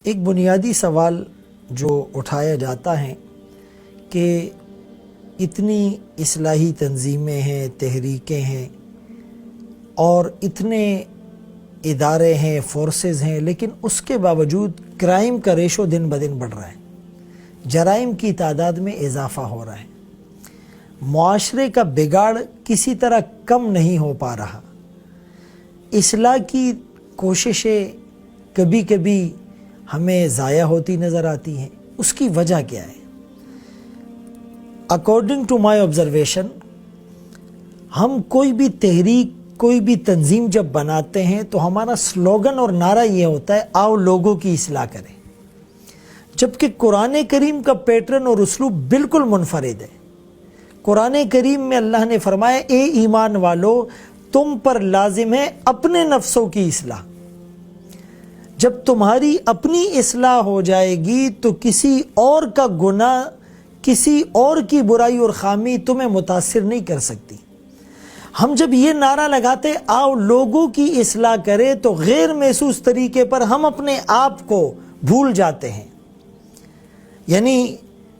ایک بنیادی سوال جو اٹھایا جاتا ہے کہ اتنی اصلاحی تنظیمیں ہیں، تحریکیں ہیں اور اتنے ادارے ہیں، فورسز ہیں، لیکن اس کے باوجود کرائم کا ریشو دن بدن بڑھ رہا ہے، جرائم کی تعداد میں اضافہ ہو رہا ہے، معاشرے کا بگاڑ کسی طرح کم نہیں ہو پا رہا، اصلاح کی کوششیں کبھی کبھی ہمیں ضائع ہوتی نظر آتی ہیں۔ اس کی وجہ کیا ہے؟ اکارڈنگ ٹو مائی آبزرویشن، ہم کوئی بھی تحریک، کوئی بھی تنظیم جب بناتے ہیں تو ہمارا سلوگن اور نعرہ یہ ہوتا ہے، آؤ لوگوں کی اصلاح کریں، جبکہ قرآن کریم کا پیٹرن اور اسلوب بالکل منفرد ہے۔ قرآن کریم میں اللہ نے فرمایا، اے ایمان والو، تم پر لازم ہے اپنے نفسوں کی اصلاح۔ جب تمہاری اپنی اصلاح ہو جائے گی تو کسی اور کا گناہ، کسی اور کی برائی اور خامی تمہیں متاثر نہیں کر سکتی۔ ہم جب یہ نعرہ لگاتے آؤ لوگوں کی اصلاح کرے تو غیر محسوس طریقے پر ہم اپنے آپ کو بھول جاتے ہیں۔ یعنی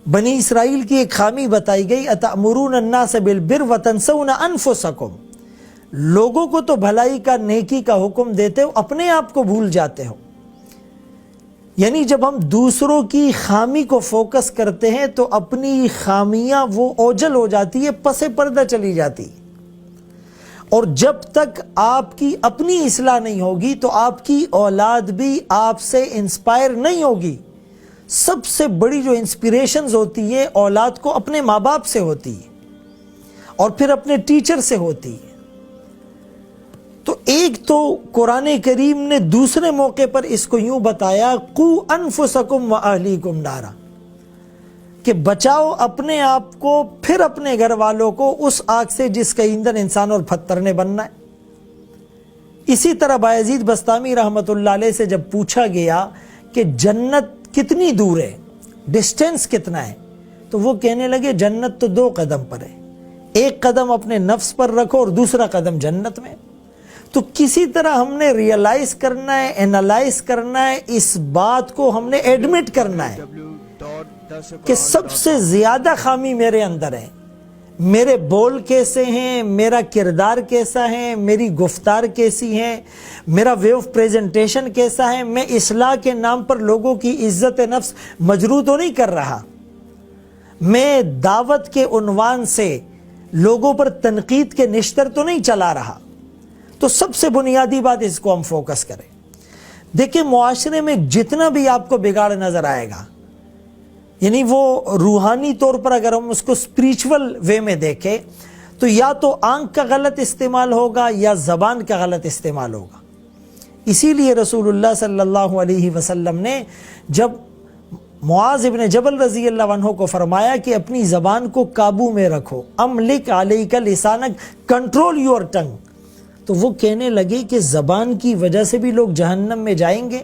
بنی اسرائیل کی ایک خامی بتائی گئی، اتأمرون الناس بالبر وتنسون انفسکم، لوگوں کو تو بھلائی کا، نیکی کا حکم دیتے ہو، اپنے آپ کو بھول جاتے ہو۔ یعنی جب ہم دوسروں کی خامی کو فوکس کرتے ہیں تو اپنی خامیاں وہ اوجھل ہو جاتی ہے، پس پردہ چلی جاتی۔ اور جب تک آپ کی اپنی اصلاح نہیں ہوگی تو آپ کی اولاد بھی آپ سے انسپائر نہیں ہوگی۔ سب سے بڑی جو انسپریشنز ہوتی ہے اولاد کو اپنے ماں باپ سے ہوتی ہے اور پھر اپنے ٹیچر سے ہوتی ہے۔ تو ایک تو قرآن کریم نے دوسرے موقع پر اس کو یوں بتایا، قُوا أَنفُسَكُمْ وَأَهْلِيكُمْ نَارًا، کہ بچاؤ اپنے آپ کو پھر اپنے گھر والوں کو اس آگ سے جس کا ایندھن انسان اور پتھر نے بننا ہے۔ اسی طرح بایزید بسطامی رحمۃ اللہ علیہ سے جب پوچھا گیا کہ جنت کتنی دور ہے، ڈسٹینس کتنا ہے، تو وہ کہنے لگے جنت تو 2 قدم پر ہے، ایک قدم اپنے نفس پر رکھو اور دوسرا قدم جنت میں۔ تو کسی طرح ہم نے ریئلائز کرنا ہے، انالائز کرنا ہے، اس بات کو ہم نے ایڈمٹ کرنا ہے کہ سب سے زیادہ خامی میرے اندر ہے، میرے بول کیسے ہیں، میرا کردار کیسا ہے، میری گفتار کیسی ہے، میرا وے آف پریزنٹیشن کیسا ہے۔ میں اصلاح کے نام پر لوگوں کی عزت نفس مجروح تو نہیں کر رہا، میں دعوت کے عنوان سے لوگوں پر تنقید کے نشتر تو نہیں چلا رہا۔ تو سب سے بنیادی بات اس کو ہم فوکس کریں۔ دیکھیں معاشرے میں جتنا بھی آپ کو بگاڑ نظر آئے گا، یعنی وہ روحانی طور پر اگر ہم اس کو اسپریچول وے میں دیکھیں تو یا تو آنکھ کا غلط استعمال ہوگا یا زبان کا غلط استعمال ہوگا۔ اسی لیے رسول اللہ صلی اللہ علیہ وسلم نے جب معاذ ابن جبل رضی اللہ عنہ کو فرمایا کہ اپنی زبان کو قابو میں رکھو، املک علیک لسانک، کنٹرول یور ٹنگ، تو وہ کہنے لگے کہ زبان کی وجہ سے بھی لوگ جہنم میں جائیں گے؟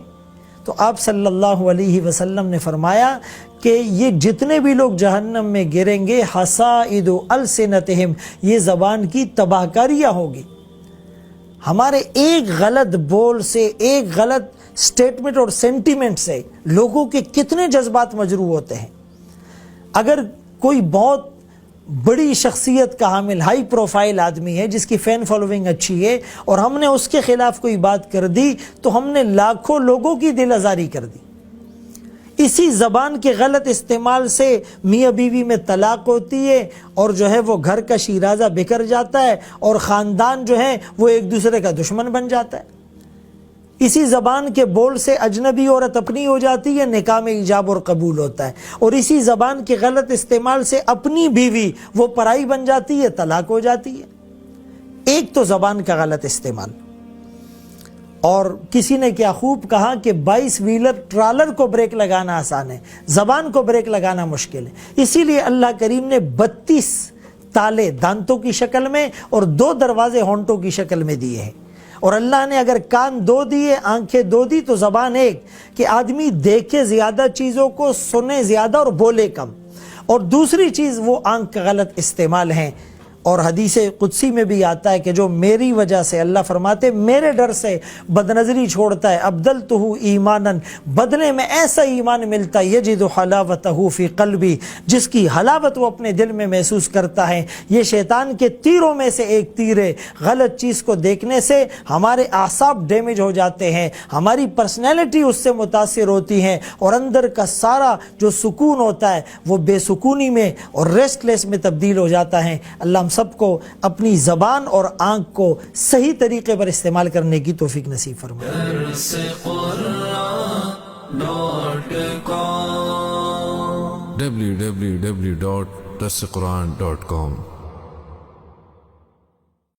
تو آپ صلی اللہ علیہ وسلم نے فرمایا کہ یہ جتنے بھی لوگ جہنم میں گریں گے، حصائد السنتہم، یہ زبان کی تباہ کاریاں ہوگی۔ ہمارے ایک غلط بول سے، ایک غلط سٹیٹمنٹ اور سینٹیمنٹ سے لوگوں کے کتنے جذبات مجروح ہوتے ہیں۔ اگر کوئی بہت بڑی شخصیت کا حامل، ہائی پروفائل آدمی ہے جس کی فین فالوونگ اچھی ہے اور ہم نے اس کے خلاف کوئی بات کر دی تو ہم نے لاکھوں لوگوں کی دل آزاری کر دی۔ اسی زبان کے غلط استعمال سے میاں بیوی میں طلاق ہوتی ہے اور جو ہے وہ گھر کا شیرازہ بکھر جاتا ہے اور خاندان جو ہے وہ ایک دوسرے کا دشمن بن جاتا ہے۔ اسی زبان کے بول سے اجنبی عورت اپنی ہو جاتی ہے، نکاح میں ایجاب اور قبول ہوتا ہے، اور اسی زبان کے غلط استعمال سے اپنی بیوی وہ پرائی بن جاتی ہے، طلاق ہو جاتی ہے۔ ایک تو زبان کا غلط استعمال، اور کسی نے کیا خوب کہا کہ 22 ویلر ٹرالر کو بریک لگانا آسان ہے، زبان کو بریک لگانا مشکل ہے۔ اسی لیے اللہ کریم نے 32 تالے دانتوں کی شکل میں اور 2 دروازے ہونٹوں کی شکل میں دیے ہیں، اور اللہ نے اگر کان 2 دیے، آنکھیں 2 دی تو زبان 1، کہ آدمی دیکھے زیادہ چیزوں کو، سنے زیادہ اور بولے کم۔ اور دوسری چیز وہ آنکھ کا غلط استعمال ہے، اور حدیث قدسی میں بھی آتا ہے کہ جو میری وجہ سے، اللہ فرماتے میرے ڈر سے بدنظری چھوڑتا ہے، ابدلتہ ایمانا، بدلے میں ایسا ایمان ملتا ہے، یجد حلاوتہ فی قلبی، جس کی حلاوت وہ اپنے دل میں محسوس کرتا ہے۔ یہ شیطان کے تیروں میں سے ایک تیر ہے۔ غلط چیز کو دیکھنے سے ہمارے اعصاب ڈیمیج ہو جاتے ہیں، ہماری پرسنالٹی اس سے متاثر ہوتی ہے، اور اندر کا سارا جو سکون ہوتا ہے وہ بے سکونی میں اور ریسٹ لیس میں تبدیل ہو جاتا ہے۔ اللہ ہم سب کو اپنی زبان اور آنکھ کو صحیح طریقے پر استعمال کرنے کی توفیق نصیب فرمائے۔ www.darsequran.com